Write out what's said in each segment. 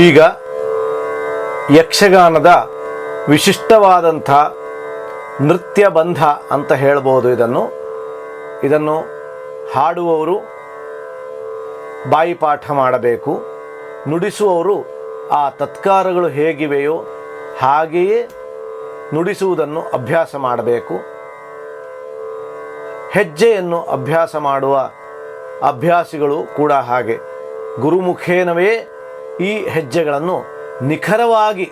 ಈಗ ಯಕ್ಷಗಾನದ ವಿಶಿಷ್ಟವಾದಂಥ ನೃತ್ಯ ಬಂಧ ಅಂತ ಹೇಳ್ಬೋದು. ಇದನ್ನು ಹಾಡುವವರು ಬಾಯಿಪಾಠ ಮಾಡಬೇಕು, ನುಡಿಸುವವರು ಆ ತತ್ಕಾರಗಳು ಹೇಗಿವೆಯೋ ಹಾಗೆಯೇ ನುಡಿಸುವುದನ್ನು ಅಭ್ಯಾಸ ಮಾಡಬೇಕು. ಹೆಜ್ಜೆಯನ್ನು ಅಭ್ಯಾಸ ಮಾಡುವ ಅಭ್ಯಾಸಿಗಳು ಕೂಡ ಹಾಗೆ ಗುರುಮುಖೇನವೇ ಈ ಹೆಜ್ಜೆಗಳನ್ನು ನಿಖರವಾಗಿ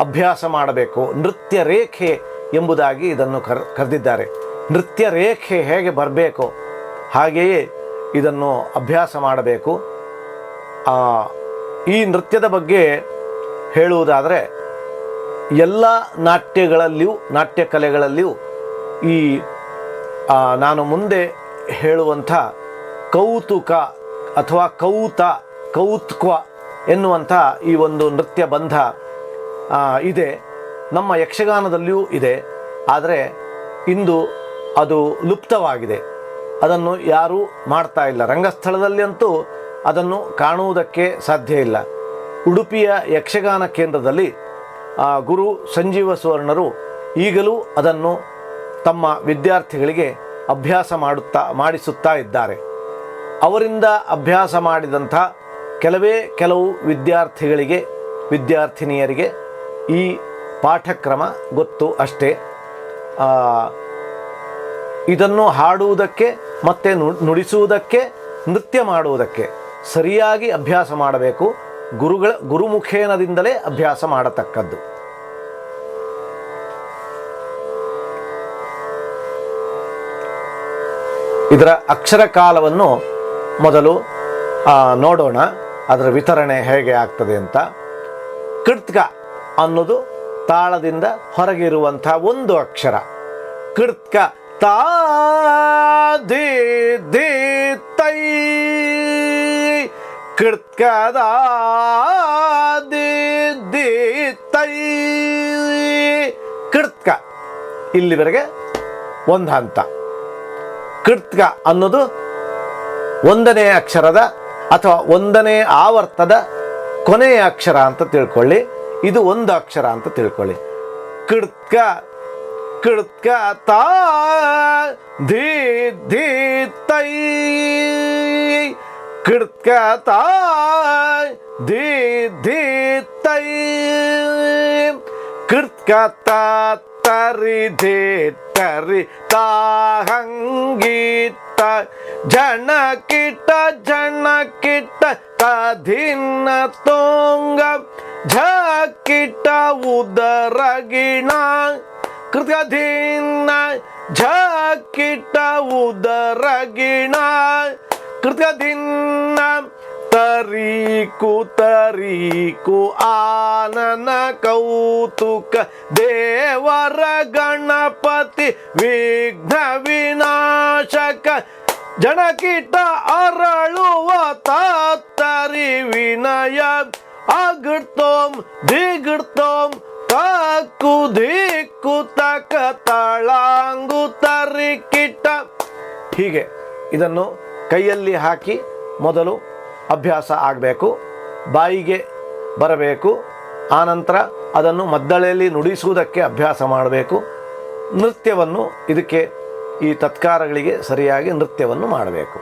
ಅಭ್ಯಾಸ ಮಾಡಬೇಕು. ನೃತ್ಯ ರೇಖೆ ಎಂಬುದಾಗಿ ಇದನ್ನು ಕರೆದಿದ್ದಾರೆ. ನೃತ್ಯ ರೇಖೆ ಹೇಗೆ ಬರಬೇಕೋ ಹಾಗೆಯೇ ಇದನ್ನು ಅಭ್ಯಾಸ ಮಾಡಬೇಕು. ಈ ನೃತ್ಯದ ಬಗ್ಗೆ ಹೇಳುವುದಾದರೆ ಎಲ್ಲ ನಾಟ್ಯಗಳಲ್ಲಿಯೂ, ನಾಟ್ಯ ಕಲೆಗಳಲ್ಲಿಯೂ ಈ ನಾನು ಮುಂದೆ ಹೇಳುವಂಥ ಕೌತುಕ ಅಥವಾ ಕೌತ್ಕ್ವ ಎನ್ನುವಂಥ ಈ ಒಂದು ನೃತ್ಯ ಬಂಧ ಇದೆ. ನಮ್ಮ ಯಕ್ಷಗಾನದಲ್ಲಿಯೂ ಇದೆ. ಆದರೆ ಇಂದು ಅದು ಲುಪ್ತವಾಗಿದೆ. ಅದನ್ನು ಯಾರೂ ಮಾಡ್ತಾ ಇಲ್ಲ. ರಂಗಸ್ಥಳದಲ್ಲಿ ಅಂತೂ ಅದನ್ನು ಕಾಣುವುದಕ್ಕೆ ಸಾಧ್ಯ ಇಲ್ಲ. ಉಡುಪಿಯ ಯಕ್ಷಗಾನ ಕೇಂದ್ರದಲ್ಲಿ ಗುರು ಸಂಜೀವ ಸುವರ್ಣರು ಈಗಲೂ ಅದನ್ನು ತಮ್ಮ ವಿದ್ಯಾರ್ಥಿಗಳಿಗೆ ಅಭ್ಯಾಸ ಮಾಡಿಸುತ್ತಾ ಇದ್ದಾರೆ. ಅವರಿಂದ ಅಭ್ಯಾಸ ಮಾಡಿದಂಥ ಕೆಲವು ವಿದ್ಯಾರ್ಥಿಗಳಿಗೆ, ವಿದ್ಯಾರ್ಥಿನಿಯರಿಗೆ ಈ ಪಾಠಕ್ರಮ ಗೊತ್ತು ಅಷ್ಟೇ. ಇದನ್ನು ಹಾಡುವುದಕ್ಕೆ ಮತ್ತು ನುಡಿಸುವುದಕ್ಕೆ, ನೃತ್ಯ ಮಾಡುವುದಕ್ಕೆ ಸರಿಯಾಗಿ ಅಭ್ಯಾಸ ಮಾಡಬೇಕು. ಗುರುಮುಖೇನದಿಂದಲೇ ಅಭ್ಯಾಸ ಮಾಡತಕ್ಕದ್ದು. ಇದರ ಅಕ್ಷರ ಕಾಲವನ್ನು ಮೊದಲು ನೋಡೋಣ, ಅದರ ವಿತರಣೆ ಹೇಗೆ ಆಗ್ತದೆ ಅಂತ. ಕೃತ್ಕ ಅನ್ನೋದು ತಾಳದಿಂದ ಹೊರಗಿರುವಂಥ ಒಂದು ಅಕ್ಷರ. ಕೃತ್ಕ ತಾ ದಿ ದಿ ತೈ, ಕೃತ್ಕದ ದಿ ದಿ ತೈ, ಕೃತ್ಕ ಇಲ್ಲಿವರೆಗೆ ಒಂದು ಹಂತ. ಕೃತ್ಕ ಅನ್ನೋದು ಒಂದನೇ ಅಕ್ಷರದ ಅಥವಾ ಒಂದನೇ ಆವರ್ತದ ಕೊನೆಯ ಅಕ್ಷರ ಅಂತ ತಿಳ್ಕೊಳ್ಳಿ. ಇದು ಒಂದು ಅಕ್ಷರ ಅಂತ ತಿಳ್ಕೊಳ್ಳಿ. ಕೃತ್ಕ ಕೃತ್ಕ ತಾ ಧೀ ಧೀ ತೈ, ಕೃತ್ಕ ತಾ ಧೀ ಧೀ ತೈ, ಕೃತ್ಕ ತಾ ತರಿ ಧೀ ತರಿ ತಾ ಹಂಗೀತ ಜನಕಿಟ ಜನಕಿಟ ತಧಿನ್ನ ತೋಂಗ ಝಕಿಟ ಉದರಗಿಣ, ಕೃತ್ಕಧಿನ್ನ ಝಕಿಟ ಉದರಗಿಣ, ಕೃತ್ಕಧಿನ್ನ ತರೀಕು ತರೀಕು ಆನನ ಕೌತುಕ ದೇವರ ಗಣಪತಿ ವಿಘ್ನ ವಿನಾಶಕ ಜನಕಿಟ ಅರಳುವ ತಾತ್ತರಿ ವಿನಯ ಅಗೃತೋಂ ದಿಗೃತೋಂ ತಾಕು ದಿಕ್ಕು ತಕ ತಳಾಂಗು ತರಿಕಿಟ. ಹೀಗೆ ಇದನ್ನು ಕೈಯಲ್ಲಿ ಹಾಕಿ ಮೊದಲು ಅಭ್ಯಾಸ ಆಗಬೇಕು, ಬಾಯಿಗೆ ಬರಬೇಕು. ಆನಂತರ ಅದನ್ನು ಮದ್ದಳೆಯಲ್ಲಿ ನುಡಿಸುವುದಕ್ಕೆ ಅಭ್ಯಾಸ ಮಾಡಬೇಕು. ನೃತ್ಯವನ್ನು ಇದಕ್ಕೆ ಈ ತತ್ಕಾರಗಳಿಗೆ ಸರಿಯಾಗಿ ನೃತ್ಯವನ್ನು ಮಾಡಬೇಕು.